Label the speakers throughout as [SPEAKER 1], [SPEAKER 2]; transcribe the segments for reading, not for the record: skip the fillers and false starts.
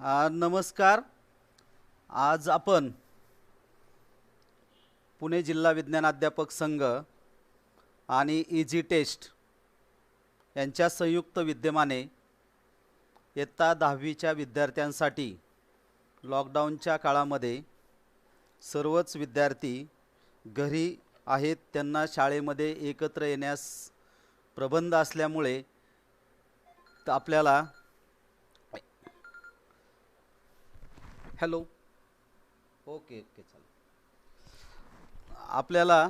[SPEAKER 1] नमस्कार. आज आपण पुणे जिल्हा विज्ञान अध्यापक संघ आणि इजी टेस्ट यांच्या संयुक्त विद्यमाने इयत्ता 10वीच्या विद्यार्थ्यांसाठी लॉकडाऊनच्या काळामध्ये सर्वच विद्यार्थी घरी आहेत, त्यांना शाळेमध्ये एकत्र येण्यास प्रबंध असल्यामुळे आपल्याला हॅलो ओके ओके चालेल. आपल्याला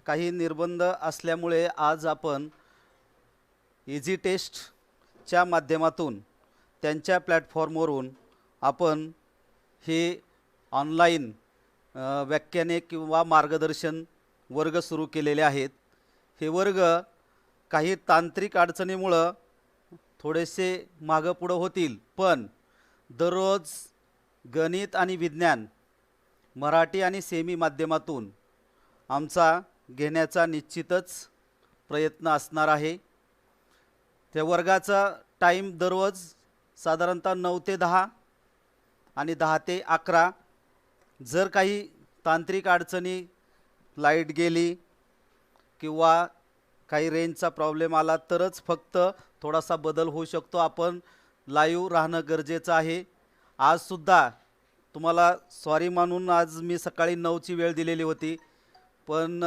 [SPEAKER 1] काही निर्बंध असल्यामुळे आज आपण इझी टेस्टच्या माध्यमातून त्यांच्या प्लॅटफॉर्मवरून आपण हे ऑनलाईन व्याख्याने किंवा मार्गदर्शन वर्ग सुरू केलेले आहेत. हे वर्ग काही तांत्रिक अडचणीमुळं थोडेसे मागं पुढं होतील, पण दररोज गणित आणि विज्ञान मराठी आणि सेमी माध्यमातून आमचा घेण्याचा निश्चितच प्रयत्न असणार आहे. त्या वर्गाचा टाईम दररोज साधारणतः 9 ते 10 आणि 10 ते 11. जर काही तांत्रिक अडचणी, लाईट गेली किंवा काही रेंजचा प्रॉब्लेम आला तरच फक्त थोडासा बदल होऊ शकतो. आपण लाईव्ह राहणं गरजेचं आहे. आजसुद्धा तुम्हाला सॉरी मानून आज मी सकाळी 9ची वेळ दिलेली होती, पण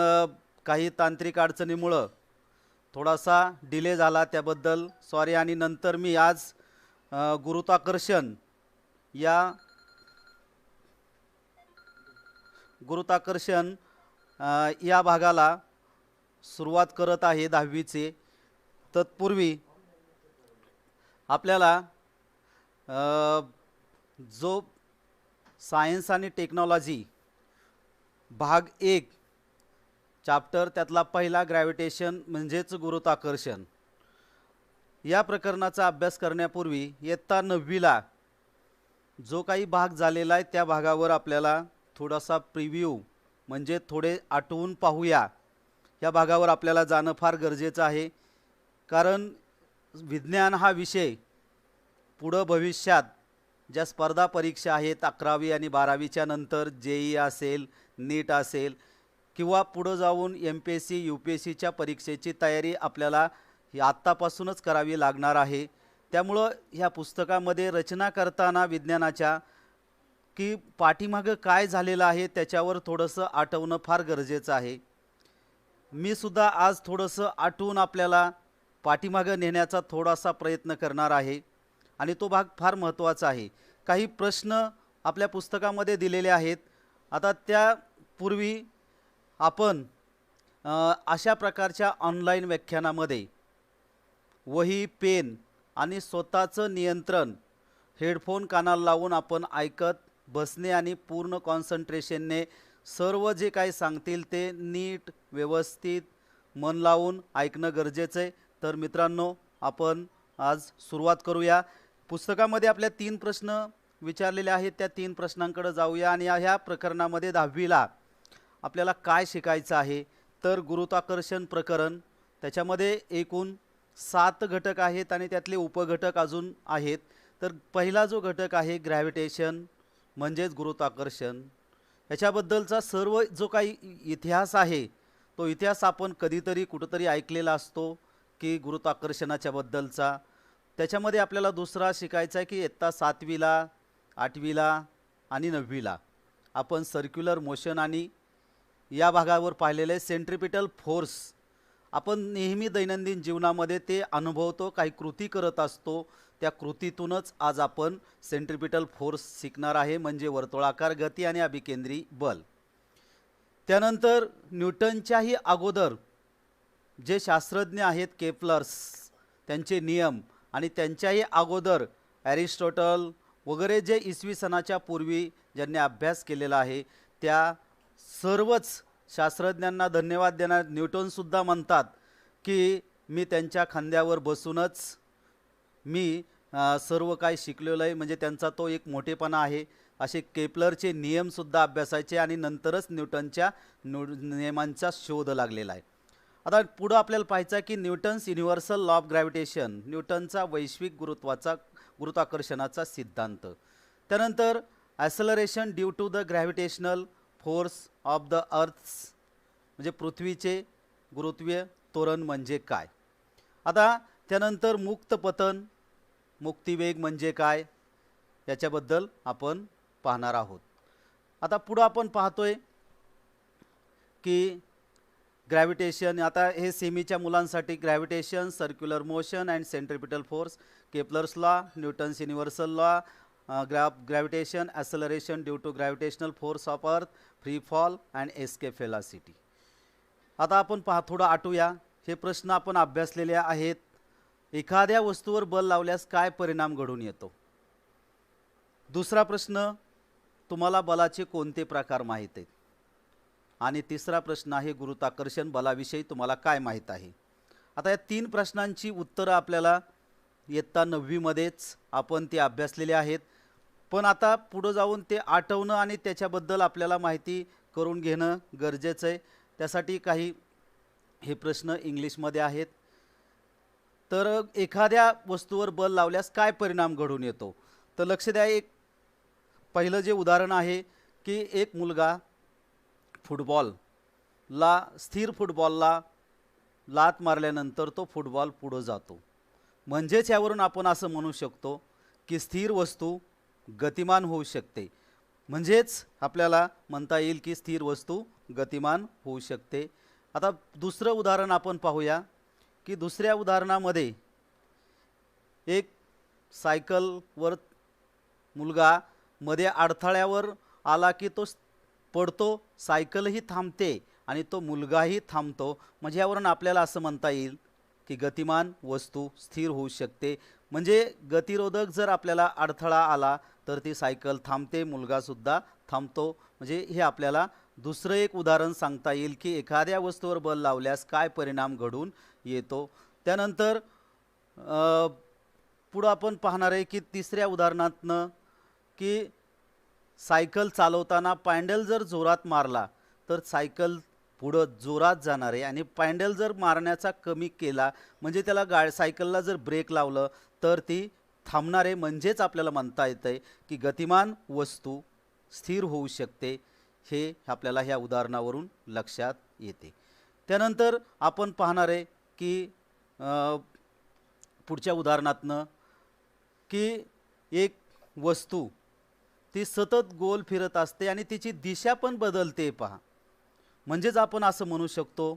[SPEAKER 1] काही तांत्रिक अडचणीमुळं थोडासा डिले झाला, त्याबद्दल सॉरी. आणि नंतर मी आज गुरुत्वाकर्षण या भागाला सुरुवात करत आहे 10वीचे. तत्पूर्वी आपल्याला जो सायन्स आणि टेक्नॉलॉजी भाग 1 चॅप्टर, त्यातला पहिला ग्रॅव्हिटेशन म्हणजेच गुरुत्वाकर्षण, या प्रकरणाचा अभ्यास करण्यापूर्वी इयत्ता 9वीला जो काही भाग झालेला आहे त्या भागावर आपल्याला थोडासा प्रिव्ह्यू म्हणजे थोडे आठवून पाहूया. या भागावर आपल्याला जाणं फार गरजेचं आहे, कारण विज्ञान हा विषय पुढं भविष्यात ज्या स्पर्धा परीक्षा आहेत 11वी आणि 12वीच्या नंतर, JEE असेल, नीट असेल किंवा पुढं जाऊन MPSC UPSCच्या परीक्षेची तयारी आपल्याला आत्तापासूनच करावी लागणार आहे. त्यामुळं ह्या पुस्तकामध्ये रचना करताना विज्ञानाच्या की पाठीमागं काय झालेलं आहे त्याच्यावर थोडंसं आठवणं फार गरजेचं आहे. मी सुद्धा आज थोडंसं आठवून आपल्याला पाठीमागं नेण्याचा थोडासा प्रयत्न करणार आहे आणि तो भाग फार महत्त्वाचा आहे. काही प्रश्न आपल्या पुस्तकामध्ये दिलेले आहेत. आता त्यापूर्वी आपण अशा प्रकारच्या ऑनलाईन व्याख्यानामध्ये वही, पेन आणि स्वतःचं नियंत्रण, हेडफोन कानाला लावून आपण ऐकत बसणे आणि पूर्ण कॉन्सन्ट्रेशनने सर्व जे काही सांगतील ते नीट व्यवस्थित मन लावून ऐकणं गरजेचं आहे. तर मित्रांनो, आपण आज सुरुवात करूया. पुस्तकामध्ये आपल्या 3 प्रश्न विचारलेले आहेत, त्या 3 प्रश्नांकडे जाऊया. आणि ह्या प्रकरणामध्ये 10वीला आपल्याला काय शिकायचं आहे तर गुरुत्वाकर्षण प्रकरण, त्याच्यामध्ये एकूण 7 घटक आहेत आणि त्यातले उपघटक अजून आहेत. तर पहिला जो घटक आहे ग्रॅव्हिटेशन म्हणजेच गुरुत्वाकर्षण, याच्याबद्दलचा सर्व जो काही इतिहास आहे तो इतिहास आपण कधीतरी कुठंतरी ऐकलेला असतो की गुरुत्वाकर्षणाच्या बद्दलचा. त्याच्यामध्ये आपल्याला दुसरा शिकायचा आहे की इयत्ता 7वीला, 8वीला आणि 9वीला आपण सर्क्युलर मोशन आणि या भागावर पाहिलेले सेंट्रिपिटल फोर्स आपण नेहमी दैनंदिन जीवनामध्ये ते अनुभवतो, काही कृती करत असतो. त्या कृतीतूनच आज आपण सेंट्रिपिटल फोर्स शिकणार आहे, म्हणजे वर्तुळाकार गती आणि अभिकेंद्री बल. त्यानंतर न्यूटनच्याही अगोदर जे शास्त्रज्ञ आहेत केप्लर्स, त्यांचे नियम, आणि त्यांच्याही अगोदर ॲरिस्टॉटल वगैरे जे इसवी सनाच्या पूर्वी ज्यांनी अभ्यास केलेला आहे त्या सर्वच शास्त्रज्ञांना धन्यवाद देणार. न्यूटनसुद्धा म्हणतात की मी त्यांच्या खांद्यावर बसूनच मी सर्व काही शिकलेलो आहे, म्हणजे त्यांचा तो एक मोठेपणा आहे. असे केप्लरचे नियमसुद्धा अभ्यासायचे आणि नंतरच न्यूटनच्या नियमांचा शोध लागलेला आहे. आता पुढं आपल्याला पाहायचं आहे की Newton's universal law of gravitation, न्यूटनचा वैश्विक गुरुत्वाकर्षणाचा सिद्धांत. त्यानंतर acceleration due to the gravitational force of the earth's म्हणजे पृथ्वीचे गुरुत्वीय त्वरण म्हणजे काय. आता त्यानंतर मुक्त पतन मुक्तिवेग म्हणजे काय याच्याबद्दल आपण पाहणार आहोत. आता पुढं आपण पाहतोय की ग्रॅव्हिटेशन, आता हे सेमीच्या मुलांसाठी gravitation, circular motion and centripetal force, Kepler's law, Newton's universal law, gravitation, acceleration due to gravitational force of earth, free fall and escape velocity. आता आपण थोडं आठवूया. हे प्रश्न आपण अभ्यासलेले आहेत. एखाद्या वस्तूवर बल लावल्यास काय परिणाम घडून येतो. दुसरा प्रश्न, तुम्हाला बलाचे कोणते प्रकार माहीत आहेत. आणि तिसरा प्रश्न आहे गुरुत्वाकर्षण बलाविषयी तुम्हाला काय माहीत आहे. आता या 3 प्रश्नांची उत्तरं आपल्याला इयत्ता 9वी मध्येच आपण ते अभ्यासलेले आहेत. पण आता पुढे जाऊन ते आठवणं आणि त्याच्याबद्दल आपल्याला माहिती करून घेणं गरजेचं आहे. त्यासाठी काही हे प्रश्न इंग्लिशमध्ये आहेत. तर एखाद्या वस्तूवर बल लावल्यास काय परिणाम घडून येतो. तर लक्ष द्या. एक पहिलं जे उदाहरण आहे की एक मुलगा स्थिर फुटबॉलला लात मारल्यानंतर तो फुटबॉल पुढे जातो. म्हणजेच यावरून आपण असं म्हणू शकतो की स्थिर वस्तू गतिमान होऊ शकते. म्हणजेच आपल्याला म्हणता येईल की स्थिर वस्तू गतिमान होऊ शकते. आता दुसरं उदाहरण आपण पाहूया की दुसऱ्या उदाहरणामध्ये एक सायकलवर मुलगा मध्ये अडथळ्यावर आला की तो पडतो, सायकलही थांबते आणि तो मुलगाही थांबतो. म्हणजे यावरून आपल्याला असं म्हणता येईल की गतिमान वस्तू स्थिर होऊ शकते. म्हणजे गतिरोधक जर आपल्याला अडथळा आला तर ती सायकल थांबते, मुलगासुद्धा थांबतो. म्हणजे हे आपल्याला दुसरं एक उदाहरण सांगता येईल की एखाद्या वस्तूवर बल लावल्यास काय परिणाम घडून येतो. त्यानंतर पुढं आपण पाहणार आहे की तिसऱ्या उदाहरणातनं की सायकल चालवताना पॅन्डल जर जोरात मारला तर सायकल पुढं जोरात जाणार आहे आणि पॅन्डल जर मारण्याचा कमी केला म्हणजे त्याला सायकलला जर ब्रेक लावलं तर ती थांबणार आहे. म्हणजेच आपल्याला म्हणता येतं आहे की गतिमान वस्तू स्थिर होऊ शकते. हे आपल्याला ह्या उदाहरणावरून लक्षात येते. त्यानंतर आपण पाहणार आहे की पुढच्या उदाहरणातनं की एक वस्तू ती सतत गोल फिरत असते आणि तिची दिशा पण बदलते पहा. म्हणजेच आपण असं म्हणू शकतो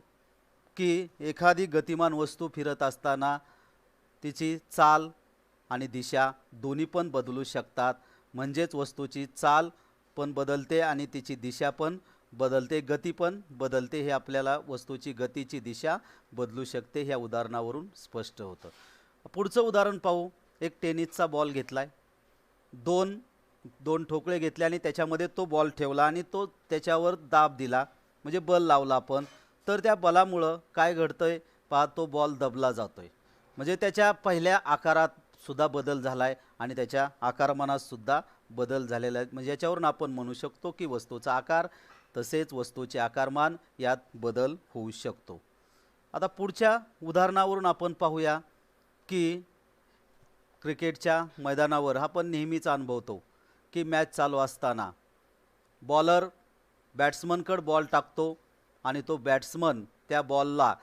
[SPEAKER 1] की एखादी गतिमान वस्तू फिरत असताना तिची चाल आणि दिशा दोन्ही पण बदलू शकतात. म्हणजेच वस्तूची चाल पण बदलते आणि तिची दिशा पण बदलते, गती पण बदलते. हे आपल्याला वस्तूची गतीची दिशा बदलू शकते ह्या उदाहरणावरून स्पष्ट होतं. पुढचं उदाहरण पाहू. एक टेनिसचा बॉल घेतलाय, दोन ठोकळे घेतले आणि त्याच्यामध्ये तो बॉल ठेवला आणि तो त्याच्यावर दाब दिला म्हणजे बल लावला आपण. तर त्या बलामुळं काय घडतंय पहा, तो बॉल दबला जातोय. म्हणजे त्याच्या पहिल्या आकारात सुद्धा बदल झालाय आणि त्याच्या आकारमानात सुद्धा बदल झालेला आहे. म्हणजे याच्यावरून आपण म्हणू शकतो की वस्तूचा आकार तसेच वस्तूचे आकारमान यात बदल होऊ शकतो. आता पुढच्या उदाहरणावरून आपण पाहूया की क्रिकेटच्या मैदानावर आपण नेहमीच अनुभवतो की मॅच चालू असताना बॉलर बॅट्समनकडे बॉल टाकतो आणि तो बॅट्समन त्या बॉलला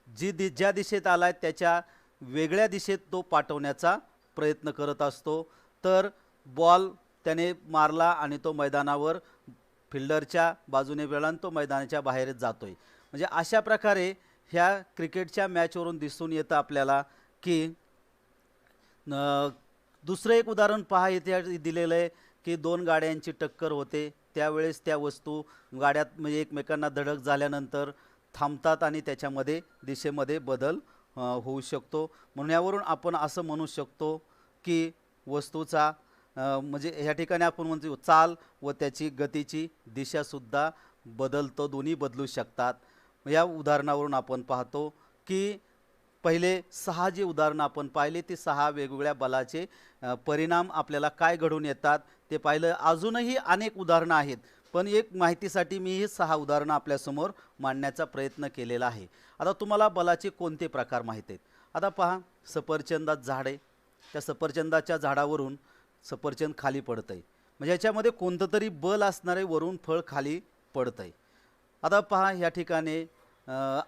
[SPEAKER 1] ज्या दिशेत आलाय त्याच्या वेगळ्या दिशेत तो पाठवण्याचा प्रयत्न करत असतो. तर बॉल त्याने मारला आणि तो मैदानावर फिल्डरच्या बाजूने वेळा तो मैदानाच्या बाहेर जातोय. म्हणजे अशा प्रकारे ह्या क्रिकेटच्या मॅचवरून दिसून येतं आपल्याला की दुसरं एक उदाहरण पहा इथे दिलेलं आहे की 2 गाड्यांची टक्कर होते. त्यावेळेस त्या वस्तू गाड्यात म्हणजे एकमेकांना धडक झाल्यानंतर थांबतात आणि त्याच्यामध्ये दिशेमध्ये बदल होऊ शकतो. म्हणून यावरून आपण असं म्हणू शकतो की वस्तूचा म्हणजे ह्या ठिकाणी आपण म्हणतो चाल व त्याची गतीची दिशासुद्धा बदलतो, दोन्ही बदलू शकतात. या उदाहरणावरून आपण पाहतो की पहिले 6 जी उदाहरणं आपण पाहिली ती 6 वेगवेगळ्या बलाचे परिणाम आपल्याला काय घडून येतात ते पाहिलं. अजूनही अनेक उदाहरणं आहेत पण एक माहितीसाठी मी ही 6 उदाहरणं आपल्यासमोर मांडण्याचा प्रयत्न केलेला आहे. आता तुम्हाला बलाचे कोणते प्रकार माहीत आहेत. आता पहा, सफरचंदात झाड आहे, त्या सफरचंदाच्या झाडावरून सफरचंद खाली पडतंय, म्हणजे याच्यामध्ये कोणतं तरी बल असणारे वरून फळ खाली पडतंय. आता पहा या ठिकाणी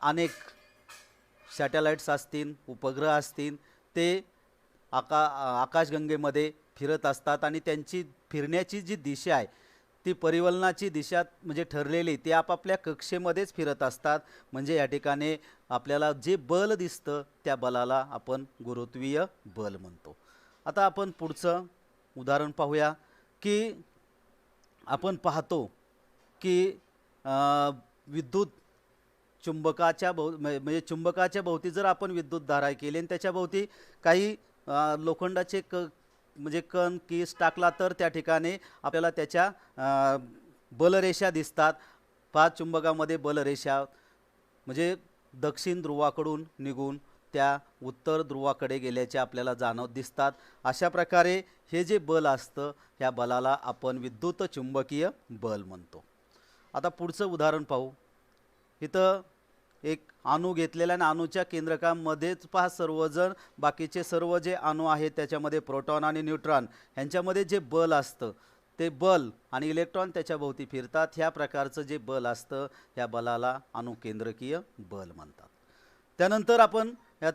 [SPEAKER 1] अनेक सॅटेलाइट्स असतील, उपग्रह असतील, ते आकाशगंगेमध्ये फिरत असतात आणि त्यांची फिरण्याची जी दिशा आहे ती परिवलनाची दिशा म्हणजे ठरलेली ते आपापल्या कक्षेमध्येच फिरत असतात. म्हणजे या ठिकाणी आपल्याला जे बल दिसतं त्या बलाला आपण गुरुत्वीय बल म्हणतो. आता आपण पुढचं उदाहरण पाहूया की आपण पाहतो की विद्युत चुंबकाच्या म्हणजे चुंबकाच्या भोवती जर आपण विद्युत धारा केली आणि त्याच्या भोवती काही लोखंडाचे म्हणजे कण कीस टाकला तर त्या ठिकाणी आपल्याला त्याच्या बलरेषा दिसतात. पाच चुंबकामध्ये बलरेषा म्हणजे दक्षिण ध्रुवाकडून निघून त्या उत्तर ध्रुवाकडे गेल्याचे आपल्याला जाणवत दिसतात. अशा प्रकारे हे जे बल असतं ह्या बलाला आपण विद्युत चुंबकीय बल म्हणतो. आता पुढचं उदाहरण पाहू. इथं एक अणू घेतलेला आणि अणूच्या केंद्रकामध्येच पहा सर्वजण बाकीचे सर्व जे अणू आहेत त्याच्यामध्ये प्रोटॉन आणि न्यूट्रॉन यांच्यामध्ये जे बल असतं ते बल आणि इलेक्ट्रॉन त्याच्या भोवती फिरतात. ह्या प्रकारचं जे बल असतं ह्या बलाला अणुकेंद्रकीय बल म्हणतात. त्यानंतर आपण या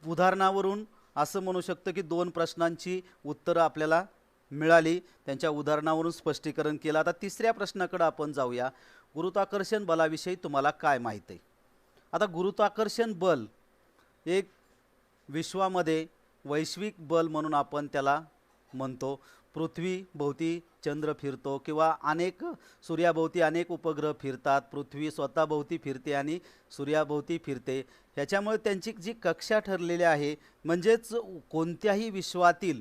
[SPEAKER 1] उदाहरणावरून असं म्हणू शकतो की दोन प्रश्नांची उत्तरं आपल्याला मिळाली, त्यांच्या उदाहरणावरून स्पष्टीकरण केलं. आता तिसऱ्या प्रश्नाकडे आपण जाऊया. गुरुत्वाकर्षण बलाविषयी तुम्हाला काय माहिती आहे? आता गुरुत्वाकर्षण बल एक विश्वामध्ये वैश्विक बल म्हणून आपण त्याला म्हणतो. पृथ्वी भोवती चंद्र फिरतो किंवा अनेक सूर्याभोवती अनेक उपग्रह फिरतात, पृथ्वी स्वतःभोवती फिरते आणि सूर्याभोवती फिरते. ह्याच्यामुळे त्यांची जी कक्षा ठरलेली आहे म्हणजेच कोणत्याही विश्वातील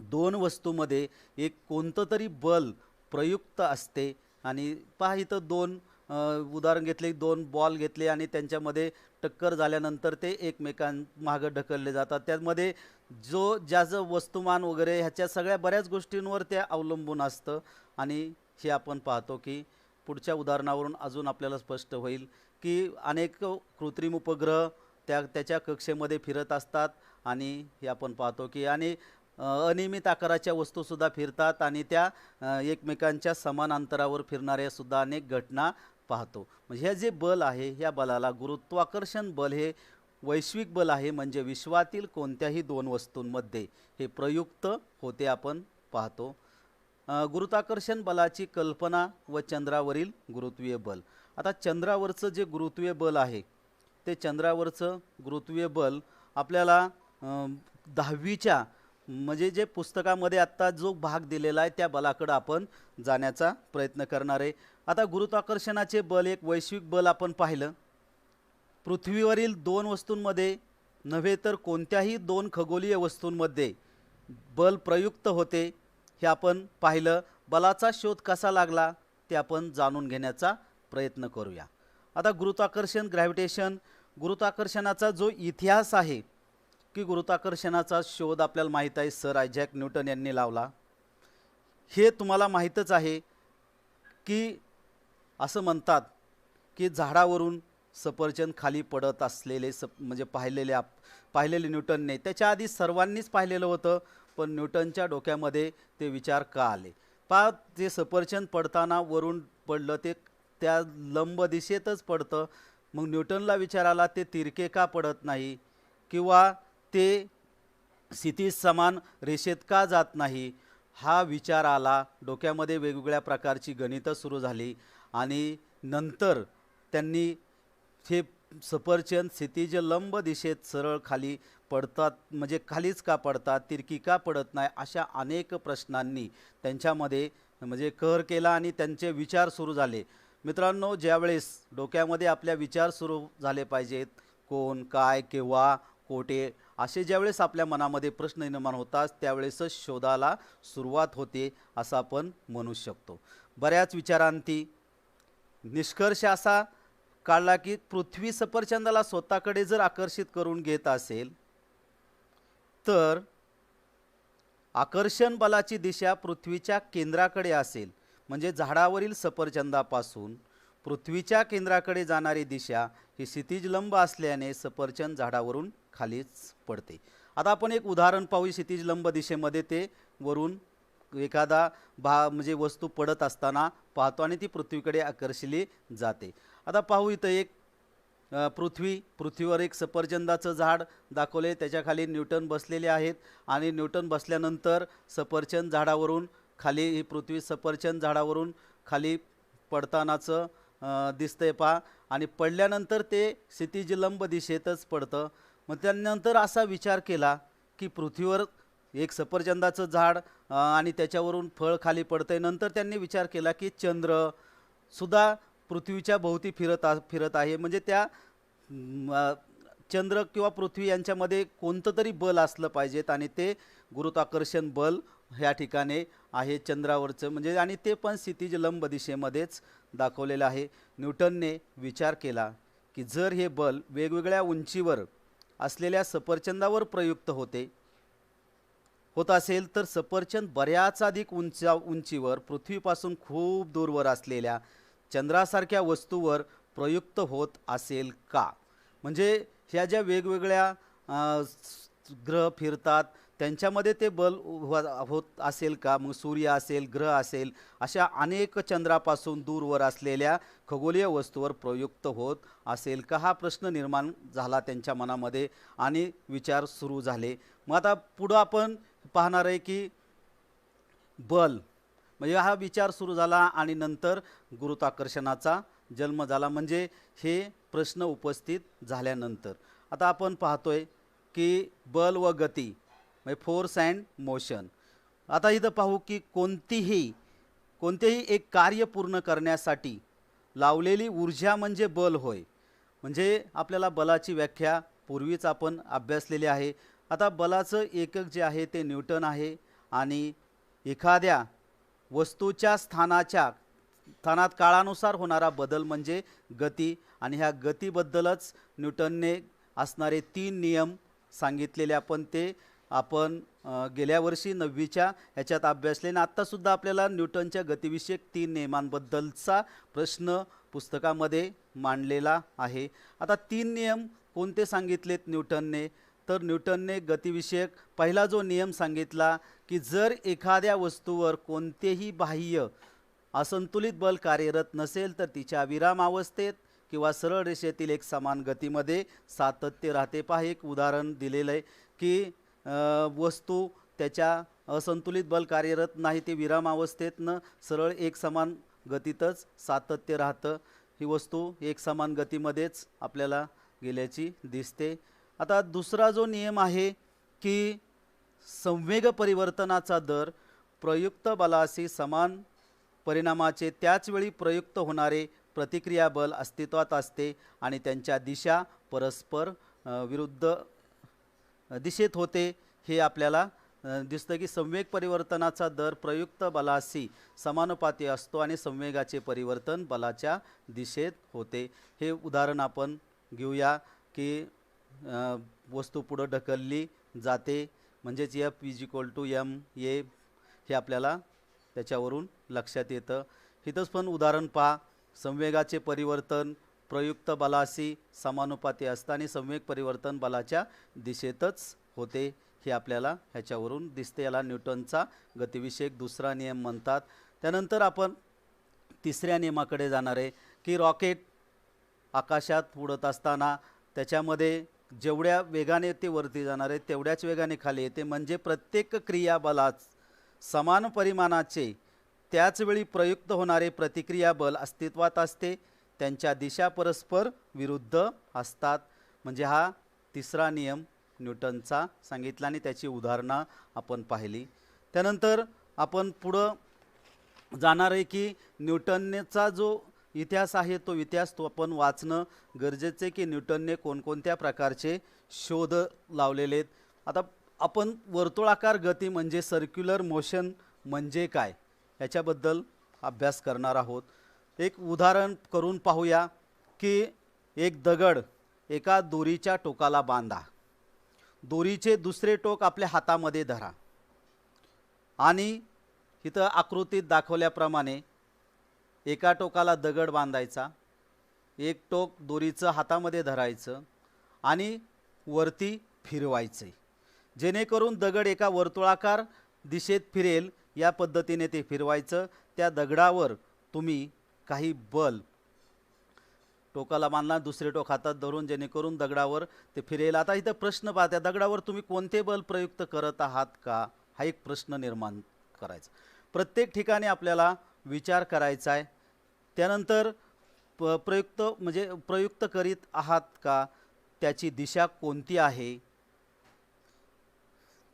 [SPEAKER 1] दोन वस्तूमध्ये एक कोणतं तरी बल प्रयुक्त असते. आणि पहा इथं दोन उदाहरण घेतले, दोन बॉल घेतले आणि त्यांच्यामध्ये टक्कर झाल्यानंतर ते एकमेकांमागं ढकलले जातात. त्यामध्ये ज्याचं वस्तुमान वगैरे ह्याच्या सगळ्या बऱ्याच गोष्टींवर ते अवलंबून असतं. आणि हे आपण पाहतो की पुढच्या उदाहरणावरून अजून आपल्याला स्पष्ट होईल की अनेक कृत्रिम उपग्रह त्याच्या कक्षेमध्ये फिरत असतात. आणि हे आपण पाहतो की आणि अनियमित आकाराच्या वस्तूसुद्धा फिरतात आणि त्या एकमेकांच्या समान अंतरावर फिरणाऱ्या सुद्धा अनेक घटना पाहतो. म्हणजे हे जे बल आहे ह्या बलाला गुरुत्वाकर्षण बल हे वैश्विक बल आहे. म्हणजे विश्वातील कोणत्याही दोन वस्तूंमध्ये हे प्रयुक्त होते आपण पाहतो. गुरुत्वाकर्षण बलाची कल्पना व चंद्रावरील गुरुत्वीय बल. आता चंद्रावरचं जे गुरुत्वीय बल आहे ते चंद्रावरचं गुरुत्वीय बल आपल्याला 10वीच्या म्हणजे जे पुस्तकामध्ये आत्ता जो भाग दिलेला आहे त्या बलाकडे आपण जाण्याचा प्रयत्न करणार आहे. आता गुरुत्वाकर्षणाचे बल एक वैश्विक बल आपण पाहिलं. पृथ्वीवरील दोन वस्तूंमध्ये नव्हे तर कोणत्याही दोन खगोलीय वस्तूंमध्ये बल प्रयुक्त होते हे आपण पाहिलं. बलाचा शोध कसा लागला ते आपण जाणून घेण्याचा प्रयत्न करूया. आता गुरुत्वाकर्षण ग्रॅव्हिटेशन गुरुत्वाकर्षणाचा जो इतिहास आहे की गुरुत्वाकर्षणाचा शोध आपल्याला माहीत आहे सर आयझॅक न्यूटन यांनी लावला. हे तुम्हाला माहीतच आहे की असं म्हणतात की झाडावरून सफरचंद खाली पडत असलेले म्हणजे पाहिलेले न्यूटनने त्याच्या आधी सर्वांनीच पाहिलेलं होतं. पण न्यूटनच्या डोक्यामध्ये ते विचार का आले? पहा ते सफरचंद पडताना वरून पडलं ते त्या लंब दिशेतच पडतं. मग न्यूटनला विचार आला ते तिरके का पडत नाही किंवा ते क्षितिज समान रेषेत का जात नाही? हा विचार आला. डोक्यामध्ये वेगवेगळ्या प्रकारची गणितं सुरू झाली आणि नंतर त्यांनी हे सफरचंद क्षितिज लंब दिशेत सरळ खाली पडतात म्हणजे खालीच का पडतात, तिरकी का पडत नाही, अशा अनेक प्रश्नांनी त्यांच्यामध्ये म्हणजे कहर केला आणि त्यांचे विचार सुरू झाले. मित्रांनो, ज्यावेळेस डोक्यामध्ये आपल्या विचार सुरू झाले पाहिजेत, कोण काय केव्हा कोठे असे ज्यावेळेस आपल्या मनामध्ये प्रश्न निर्माण होतात त्यावेळेसच शोधाला सुरुवात होते असं आपण म्हणू शकतो. बऱ्याच विचारांती निष्कर्ष असा काढला की पृथ्वी सफरचंदाला स्वतःकडे जर आकर्षित करून घेत असेल तर आकर्षण बलाची दिशा पृथ्वीच्या केंद्राकडे असेल. म्हणजे झाडावरील सफरचंदापासून पृथ्वीच्या केंद्राकडे जाणारी दिशा ही क्षितिज लंब असल्याने सफरचंद झाडावरून खालीच पडते. आता आपण एक उदाहरण पाहू क्षितिज लंब दिशेमध्ये ते वरून एखादा म्हणजे वस्तू पडत असताना पाहतो आणि ती पृथ्वीकडे आकर्षिली जाते. आता पाहू इथं एक पृथ्वीवर एक सफरचंदाचं झाड दाखवले, त्याच्या खाली न्यूटन बसलेले आहेत आणि न्यूटन बसल्यानंतर सफरचंद झाडावरून खाली ही पृथ्वी सफरचंद झाडावरून खाली पडतानाचं दिसतंय पहा. आणि पडल्यानंतर ते क्षितिज लंब दिशेतच पडतं. मग त्यानंतर असा विचार केला की पृथ्वीवर एक सफरचंदाचं झाड आणि त्याच्यावरून फळ खाली पडतंय. नंतर त्यांनी विचार केला की चंद्र सुद्धा पृथ्वीच्या भोवती फिरत आहे, म्हणजे त्या चंद्र किंवा पृथ्वी यांच्यामध्ये कोणतं तरी बल असलं पाहिजेत आणि ते गुरुत्वाकर्षण बल ह्या ठिकाणी आहे चंद्रावरचं, म्हणजे आणि ते पण क्षितिज लंब दिशेमध्येच दाखवलेलं आहे. न्यूटनने विचार केला की जर हे बल वेगवेगळ्या उंचीवर असलेल्या सफरचंदावर प्रयुक्त होत असेल तर सफरचंद बऱ्याच अधिक उंचीवर पृथ्वीपासून खूप दूरवर असलेल्या चंद्रासारख्या वस्तूवर प्रयुक्त होत असेल का. म्हणजे ह्या ज्या वेगवेगळ्या ग्रह फिरतात त्यांच्यामध्ये ते बल होत असेल का. मग सूर्य असेल, ग्रह असेल, अशा अनेक चंद्रापासून दूरवर असलेल्या खगोलीय वस्तूवर प्रयुक्त होत असेल का, हा प्रश्न निर्माण झाला त्यांच्या मनामध्ये आणि विचार सुरू झाले. मग आता पुढं आपण पाहणार आहे की बल म्हणजे हा विचार सुरू झाला आणि नंतर गुरुत्वाकर्षणाचा जन्म झाला. म्हणजे हे प्रश्न उपस्थित झाल्यानंतर आता आपण पाहतोय की बल व गती म्हणजे फोर्स अँड मोशन. आता इथं पाहू की कोणतेही एक कार्य पूर्ण करण्यासाठी लावलेली ऊर्जा म्हणजे बल होय. म्हणजे आपल्याला बलाची व्याख्या पूर्वीच आपण अभ्यासलेली आहे. आता बलाचं एकक जे आहे ते न्यूटन आहे आणि एखाद्या वस्तूच्या स्थानात काळानुसार होणारा बदल म्हणजे गती. आणि ह्या गतीबद्दलच न्यूटनने असणारे 3 नियम सांगितलेले आपण गेल्या वर्षी 9वीच्या ह्याच्यात अभ्यासले आणि आत्तासुद्धा आपल्याला न्यूटनच्या गतिविषयक 3 नियमांबद्दलचा प्रश्न पुस्तकामध्ये मांडलेला आहे. आता 3 नियम कोणते सांगितलेत न्यूटनने, तर न्यूटनने गतिविषयक पहिला जो नियम सांगितला की जर एखाद्या वस्तूवर कोणतेही बाह्य असंतुलित बल कार्यरत नसेल तर तिच्या विरामावस्थेत किंवा सरळ रेषेतील एक समान गतीमध्ये सातत्य राहते. पहा एक उदाहरण दिलेलं आहे की वस्तू त्याच्या असंतुलित बल कार्यरत नाही, ते विरामावस्थेतनं सरळ एक समान गतीतच सातत्य राहतं. ही वस्तू एक समान गतीमध्येच आपल्याला गेल्याची दिसते. आता दुसरा जो नियम आहे की संवेग परिवर्तनाचा दर प्रयुक्त बलाशी समान परिणामाचे त्याचवेळी प्रयुक्त होणारे प्रतिक्रिया बल अस्तित्वात असते आणि त्यांच्या दिशा परस्पर विरुद्ध दिशेत होते. हे आपल्याला दिसतं की संवेग परिवर्तनाचा दर प्रयुक्त बलाशी समानुपाती असतो आणि संवेगाचे परिवर्तन बलाच्या दिशेत होते. हे उदाहरण आपण घेऊया की वस्तू पुढं ढकलली जाते म्हणजेच F=ma हे आपल्याला त्याच्यावरून लक्षात येतं. इथंच पण उदाहरण पहा, संवेगाचे परिवर्तन प्रयुक्त बलाशी समानुपाती असतं आणि संवेग परिवर्तन बलाच्या दिशेतच होते, हे आपल्याला ह्याच्यावरून दिसते. याला न्यूटनचा गतिविषयक दुसरा नियम म्हणतात. त्यानंतर आपण तिसऱ्या नियमाकडे जाणार आहे की रॉकेट आकाशात उडत असताना त्याच्यामध्ये जेवढ्या वेगाने ते वरती जाणार आहे तेवढ्याच वेगाने खाली येते. म्हणजे प्रत्येक क्रियाबलात समान परिमाणाचे त्याचवेळी प्रयुक्त होणारे प्रतिक्रिया बल अस्तित्वात असते, त्यांच्या दिशा परस्पर विरुद्ध असतात. म्हणजे हा तिसरा नियम न्यूटनचा सांगितला आणि त्याची उदाहरणं आपण पाहिली. त्यानंतर आपण पुढं जाणार आहे की न्यूटनचा जो इतिहास आहे तो इतिहास आपण वाचणं गरजेचे की न्यूटनने कोणकोणत्या प्रकारचे शोध लावलेले आहेत. आता आपण वर्तुळाकार गती म्हणजे सर्क्युलर मोशन म्हणजे काय याच्याबद्दल अभ्यास करणार आहोत. एक उदाहरण करून पाहूया की एक दगड एका दोरीच्या टोकाला बांधा, दोरीचे दुसरे टोक आपल्या हातामध्ये धरा आणि इथं आकृतीत दाखवल्याप्रमाणे एका टोकाला दगड बांधायचा, एक टोक दोरीचं हातामध्ये धरायचं आणि वरती फिरवायचे, जेणेकरून दगड एका वर्तुळाकार दिशेत फिरेल या पद्धतीने ते फिरवायचं। त्या दगडावर तुम्ही काही बल टोकाला बांधला, दुसरे टोक हातात धरून जेणेकरून दगडावर ते फिरेल। आता इथं प्रश्न पहा, त्या दगडावर तुम्ही कोणते बल प्रयुक्त करत आहात का, हा एक प्रश्न निर्माण करायचा। प्रत्येक ठिकाणी आपल्याला विचार करायचा आहे। त्यानंतर प्रयुक्त करीत आहात का, त्याची दिशा कोणती आहे,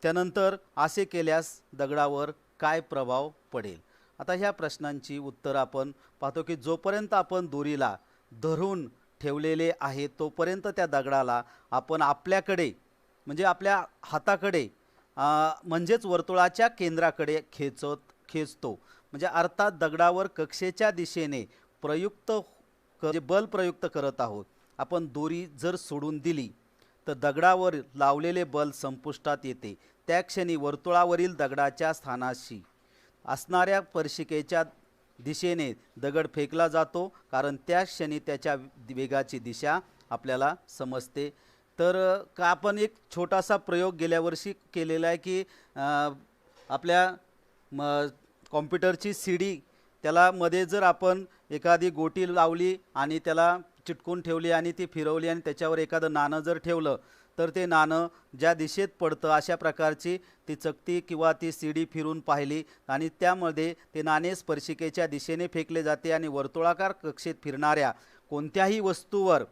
[SPEAKER 1] त्यानंतर असे केल्यास दगडावर काय प्रभाव पडेल। आता ह्या प्रश्नांची उत्तर आपण पाहतो की जोपर्यंत आपण दोरीला धरून ठेवलेले आहे तोपर्यंत त्या दगडाला आपण आपल्याकडे म्हणजे आपल्या हाताकडे म्हणजेच वर्तुळाच्या केंद्राकडे खेचतो। म्हणजे अर्थात दगडावर कक्षेच्या दिशेने बल प्रयुक्त करत आहोत। आपण दोरी जर सोडून दिली तर दगडावर लावलेले बल संपुष्टात येते। त्या क्षणी वर्तुळावरील दगडाच्या स्थानाशी असणाऱ्या स्पर्शिकेच्या दिशेने दगड फेकला जातो, कारण त्या क्षणी त्याच्या वेगाची दिशा आपल्याला समजते। तर आपण एक छोटासा प्रयोग गेल्या वर्षी केलेला आहे की आपल्या कॉम्प्युटरची CD त्याला मध्ये जर आपण एखादी गोटी लावली आणि त्याला चिटकून ठेवली आणि ती फिरवली आणि त्याच्यावर एखादं नाणं जर ठेवलं तर ते नाणं ज्या दिशेत पडतं अशा प्रकारची ती चकती किंवा ती CD फिरून पाहिली आणि त्यामध्ये ते नाणे स्पर्शिकेच्या दिशेने फेकले जाते आणि वर्तुळाकार कक्षेत फिरणाऱ्या कोणत्याही वस्तूवर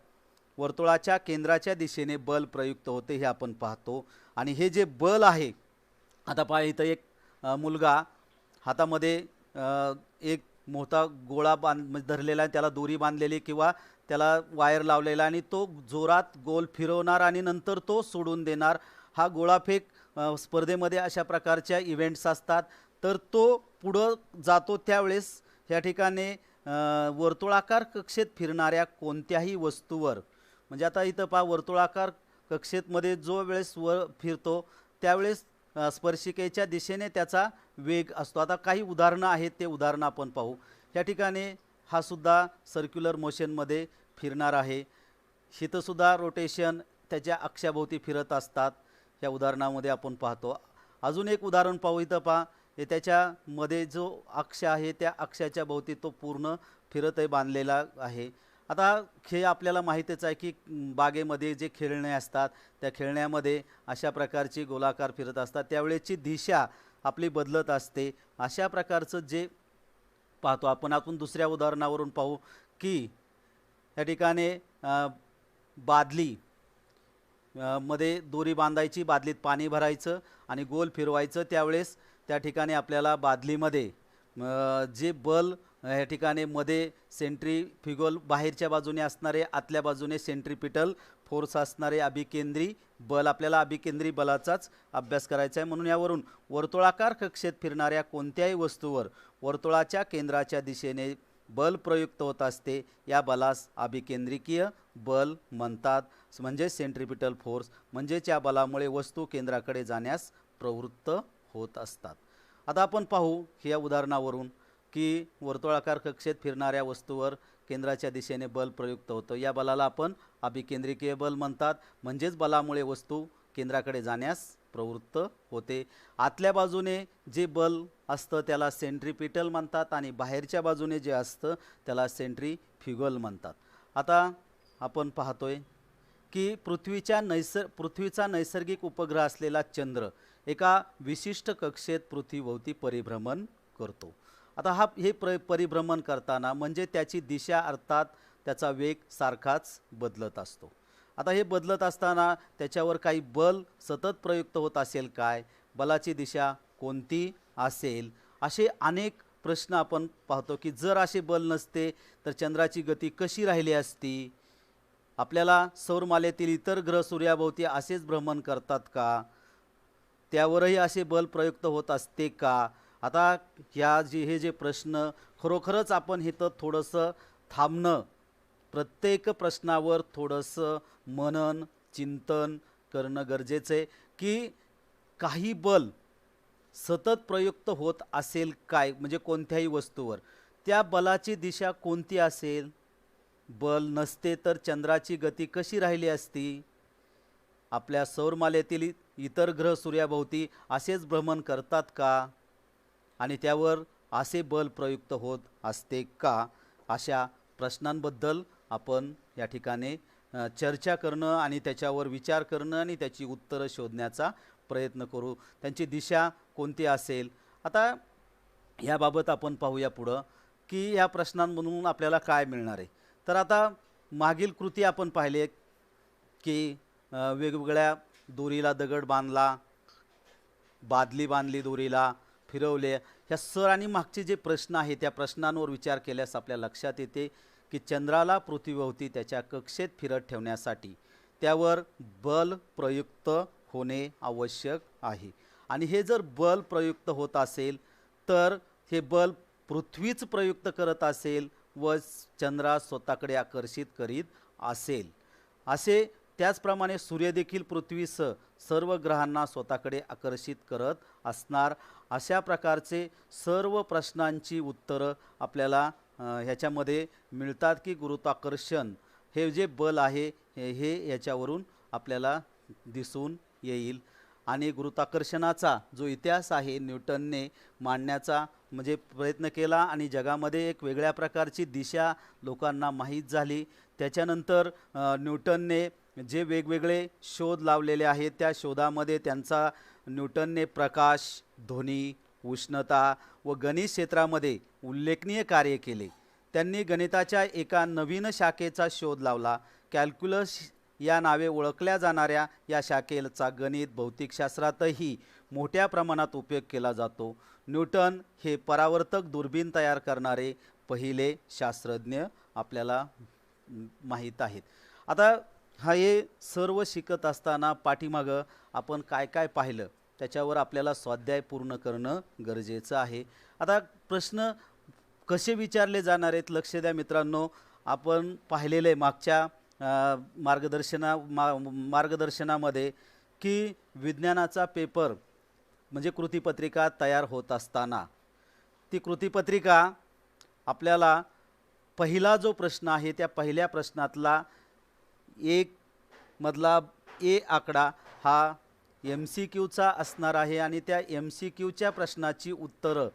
[SPEAKER 1] वर्तुळाच्या केंद्राच्या दिशेने बल प्रयुक्त होते हे आपण पाहतो। आणि हे जे बल आहे, आता पहा इथं एक मुलगा हातामध्ये एक मोठा गोळा धरलेला आहे, त्याला दोरी बांधलेली किंवा त्याला वायर लावलेला आणि तो जोरात गोल फिरवणार आणि नंतर तो सोडून देणार। हा गोळाफेक स्पर्धेमध्ये अशा प्रकारच्या इव्हेंट्स असतात। तर तो पुढं जातो त्यावेळेस ह्या ठिकाणी वर्तुळाकार कक्षेत फिरणाऱ्या कोणत्याही वस्तूवर म्हणजे आता इथं पहा वर्तुळाकार कक्षेमध्ये जो वेळेस वर फिरतो त्यावेळेस स्पर्शिकेच्या दिशेने त्याचा वेग असतो। आता काही उदाहरणं आहेत, ते उदाहरणं आपण पाहू। या ठिकाणी हा सुद्धा सर्क्युलर मोशनमध्ये फिरणार आहे। इथं सुद्धा रोटेशन त्याच्या अक्षाभोवती फिरत असतात, या उदाहरणामध्ये आपण पाहतो। अजून एक उदाहरण पाहू, इथं पहा त्याच्यामध्ये जो अक्ष आहे त्या अक्षाच्या भोवती तो पूर्ण फिरत बांधलेला आहे। आता हे आपल्याला माहितीच आहे की बागेमध्ये जे खेळणे असतात त्या खेळण्यामध्ये अशा प्रकारची गोलाकार फिरत असतात, त्यावेळेची दिशा आपली बदलत असते। अशा प्रकारचं जे पाहतो आपण दुसऱ्या उदाहरणावरून पाहू की या ठिकाणी बादली मध्ये दोरी बांधायची, बादलीत पाणी भरायचं आणि गोल फिरवायचं। त्यावेळेस त्या ठिकाणी आपल्याला बादलीमध्ये जे बल या ठिकाणी मध्ये सेंट्रीफ्युगल बाहेरच्या बाजूने असणारे, आतल्या बाजूने सेंट्रीपिटल फोर्स असणारे अभिकेंद्री बल, आपल्याला अभिकेंद्री बलाचाच अभ्यास करायचा आहे। म्हणून यावरून वर्तुळाकार कक्षेत फिरणाऱ्या कोणत्याही वस्तूवर वर्तुळाच्या केंद्राच्या दिशेने बल प्रयुक्त होत असते, या बलास अभिकेंद्रिकीय बल म्हणतात, म्हणजे सेंट्रीपिटल फोर्स। म्हणजेच या बलामुळे वस्तू केंद्राकडे जाण्यास प्रवृत्त होत असतात। आता आपण पाहू या उदाहरणावरून की वर्तुळाकार कक्षेत फिरणाऱ्या वस्तूवर केंद्राच्या दिशेने बल प्रयुक्त होतं, या बलाला आपण अभिकेंद्रिकीय बल म्हणतात। म्हणजेच बलामुळे वस्तू केंद्राकडे जाण्यास प्रवृत्त होते। आतल्या बाजूने जे बल असतं त्याला सेंट्रीपिटल म्हणतात आणि बाहेरच्या बाजूने जे असतं त्याला सेंट्रीफ्युगल म्हणतात। आता आपण पाहतोय की पृथ्वीचा नैसर्गिक उपग्रह असलेला चंद्र एका विशिष्ट कक्षेत पृथ्वीभोवती परिभ्रमण करतो। आता हे परिभ्रमण करताना म्हणजे त्याची दिशा अर्थात त्याचा वेग सारखाच बदलत असतो। आता हे बदलत असताना त्याच्यावर काही बल सतत प्रयुक्त होत असेल काय, बलाची दिशा कोणती असेल, असे अनेक प्रश्न आपण पाहतो की जर असे बल नसते तर चंद्राची गती कशी राहिली असती, आपल्याला सौरमालेतील इतर ग्रह सूर्याभोवती असेच भ्रमण करतात का, त्यावरही असे बल प्रयुक्त होत असते का। आता हे जे प्रश्न खरोखरच आपण इथं थोडंसं थांबणं, प्रत्येक प्रश्नावर थोडंसं मनन चिंतन करणं गरजेचं आहे की काही बल सतत प्रयुक्त होत असेल काय, म्हणजे कोणत्याही वस्तूवर त्या बलाची दिशा कोणती असेल, बल नसते तर चंद्राची गती कशी राहिली असती, आपल्या सौरमालेतील इतर ग्रह सूर्याभोवती असेच भ्रमण करतात का आणि त्यावर असे बल प्रयुक्त होत असते का, अशा प्रश्नांबद्दल आपण या ठिकाणी चर्चा करणं आणि त्याच्यावर विचार करणं आणि त्याची उत्तरं शोधण्याचा प्रयत्न करू. त्यांची दिशा कोणती असेल. आता याबाबत आपण पाहूया पुढं की या प्रश्नांमधून आपल्याला काय मिळणार आहे. तर आता मागील कृती आपण पाहिले की वेगवेगळ्या दोरीला दगड बांधला, बादली बांधली, दोरीला फिरवले. ह्या सर आणि मागचे जे प्रश्न आहेत त्या प्रश्नांवर विचार केल्यास आपल्या लक्षात येते की चंद्राला पृथ्वीभोवती त्याच्या कक्षेत फिरत ठेवण्यासाठी त्यावर बल प्रयुक्त होणे आवश्यक आहे. आणि हे जर बल प्रयुक्त होत असेल तर हे बल पृथ्वीच प्रयुक्त करत असेल व चंद्रास स्वतःकडे आकर्षित करीत असेल. असे त्याचप्रमाणे सूर्य देखील पृथ्वीसह सर्व ग्रहांना स्वतःकडे आकर्षित करत असणार. अशा प्रकारचे सर्व प्रश्नांची उत्तरं आपल्याला ह्याच्यामध्ये मिळतात की गुरुत्वाकर्षण हे जे बल आहे हे याच्यावरून आपल्याला दिसून येईल. आणि गुरुत्वाकर्षणाचा जो इतिहास आहे न्यूटनने मांडण्याचा म्हणजे प्रयत्न केला आणि जगामध्ये एक वेगळ्या प्रकारची दिशा लोकांना माहीत झाली. त्याच्यानंतर न्यूटनने जे वेगवेगळे शोध लावलेले आहेत त्या शोधामध्ये न्यूटनने प्रकाश, ध्वनी, उष्णता व गणित क्षेत्रामध्ये उल्लेखनीय कार्य केले. त्यांनी गणिताच्या एका नवीन शाखेचा शोध लावला. कॅल्क्युलस या नावे ओळखल्या जाणाऱ्या या शाखेचा गणित भौतिकशास्त्रातही मोठ्या प्रमाणात उपयोग केला जातो. न्यूटन हे परावर्तक दुर्बीण तयार करणारे पहिले शास्त्रज्ञ आपल्याला माहीत आहेत. आता हे सर्व शिकत असताना पाठीमागं आपण काय काय पाहिलं त्याच्यावर आपल्याला स्वाध्याय पूर्ण करणं गरजेचं आहे. आता प्रश्न कसे विचारले जाणार आहेत लक्ष द्या मित्रांनो. आपण पाहिलेले मागच्या मार्गदर्शनामध्ये की विज्ञानाचा पेपर म्हणजे कृतीपत्रिका तयार होत असताना ती कृतीपत्रिका आपल्याला पहिला जो प्रश्न आहे त्या पहिल्या प्रश्नातला एक मधला ए आकडा हा MCQचा असणार आहे आणि त्या MCQच्या प्रश्नाची उत्तरं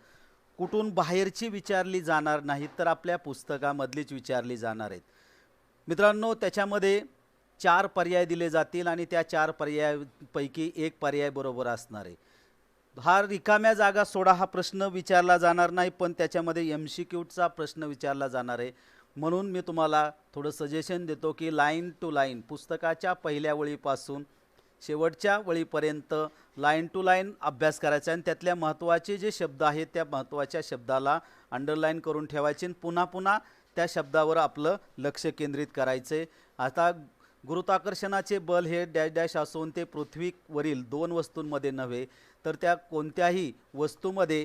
[SPEAKER 1] कुठून बाहेरची विचारली जाणार नाहीत तर आपल्या पुस्तकामधलीच विचारली जाणार आहेत. मित्रांनो त्याच्यामध्ये 4 पर्याय दिले जातील आणि त्या 4 पर्यायापैकी एक पर्याय बरोबर असणार आहे. हा रिकाम्या जागा सोडा हा प्रश्न विचारला जाणार नाही पण त्याच्यामध्ये MCQचा प्रश्न विचारला जाणार आहे. म्हणून मी तुम्हाला थोडं सजेशन देतो की लाईन टू लाईन पुस्तकाच्या पहिल्या वळीपासून शेवटच्या वळीपर्यंत लाईन टू लाईन अभ्यास करायचा आणि त्यातल्या महत्त्वाचे जे शब्द आहेत त्या महत्त्वाच्या शब्दाला अंडरलाईन करून ठेवायचे आणि पुन्हा पुन्हा त्या शब्दावर आपलं लक्ष केंद्रित करायचे. आता गुरुत्वाकर्षणाचे बल हे डॅश डॅश असून ते पृथ्वीवरील 2 वस्तूंमध्ये नव्हे तर त्या कोणत्याही वस्तूमध्ये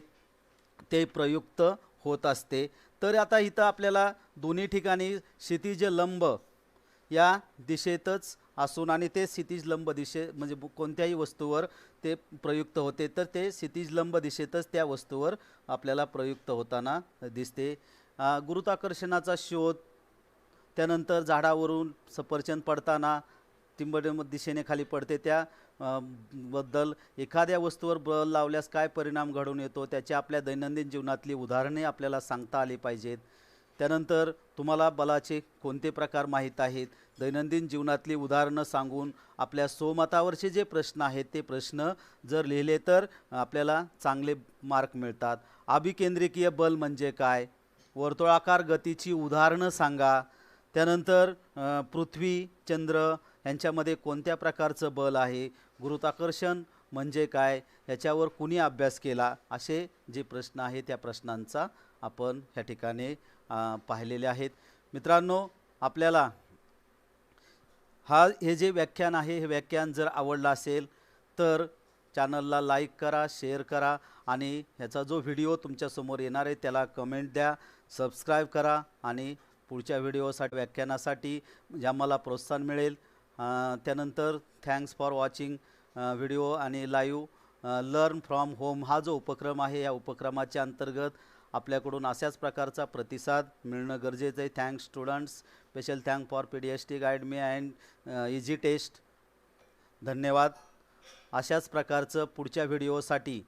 [SPEAKER 1] ते प्रयुक्त होत असते. तर आता इथं आपल्याला दोन्ही ठिकाणी क्षितिज लंब या दिशेतच असून आणि ते क्षितिज लंब दिशे म्हणजे कोणत्याही वस्तूवर ते प्रयुक्त होते तर ते क्षितिज लंब दिशेतच त्या वस्तूवर आपल्याला प्रयुक्त होताना दिसते. गुरुत्वाकर्षणाचा शोध, त्यानंतर झाडावरून सफरचंद पडताना तिंबड दिशेने खाली पडते त्या बद्दल एखाद्या वस्तूवर बल लावल्यास काय परिणाम घडून येतो त्याची आपल्या दैनंदिन जीवनातली उदाहरणे आपल्याला सांगता आली पाहिजेत. त्यानंतर तुम्हाला बलाचे कोणते प्रकार माहीत आहेत दैनंदिन जीवनातली उदाहरणं सांगून आपल्या स्वमतावरचे जे प्रश्न आहेत ते प्रश्न जर लिहिले तर आपल्याला चांगले मार्क मिळतात. अभिकेंद्रिकीय बल म्हणजे काय, वर्तुळाकार गतीची उदाहरणं सांगा. त्यानंतर पृथ्वी, चंद्र यांच्यामध्ये कोणत्या प्रकारचं बल आहे, गुरुत्वाकर्षण म्हणजे काय, याच्यावर कुणी अभ्यास केला, असे जे प्रश्न आहेत त्या प्रश्नांचा आपण ह्या ठिकाणी पाहिलेले आहेत. मित्रांनो आपल्याला हे जे व्याख्यान आहे हे व्याख्यान जर आवडलं असेल तर चॅनलला लाईक करा, शेअर करा आणि ह्याचा जो व्हिडिओ तुमच्यासमोर येणार आहे त्याला कमेंट द्या, सबस्क्राईब करा आणि पुढच्या व्हिडिओसाठी व्याख्यानासाठी आम्हाला प्रोत्साहन मिळेल. त्यानंतर थँक्स फॉर वॉचिंग व्हिडिओ आणि लाईव्ह लर्न फ्रॉम होम हा जो उपक्रम आहे या उपक्रमाच्या अंतर्गत आपल्याकडून अशाच प्रकारचा प्रतिसाद मिळणं गरजेचं आहे. Thanks students, special thank for PDST guide me and easy test. धन्यवाद. अशाच प्रकारचं पुढच्या व्हिडिओसाठी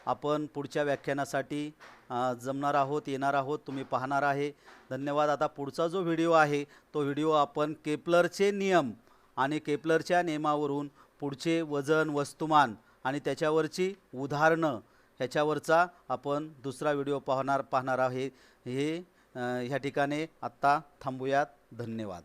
[SPEAKER 1] आपण पुढच्या व्याख्यानासाठी जमणार आहोत, येणार आहोत, तुम्ही पाहणार आहे. धन्यवाद. आता पुढचा जो व्हिडिओ आहे तो व्हिडिओ आपण केपलरचे नियम आणि केपलरच्या नियमावरून पुढचे वजन, वस्तुमान आणि त्याच्यावरची उदाहरणं ह्याच्यावरचा आपण दुसरा व्हिडिओ पाहणार आहे. ह्या ठिकाणी आत्ता थांबूयात. धन्यवाद.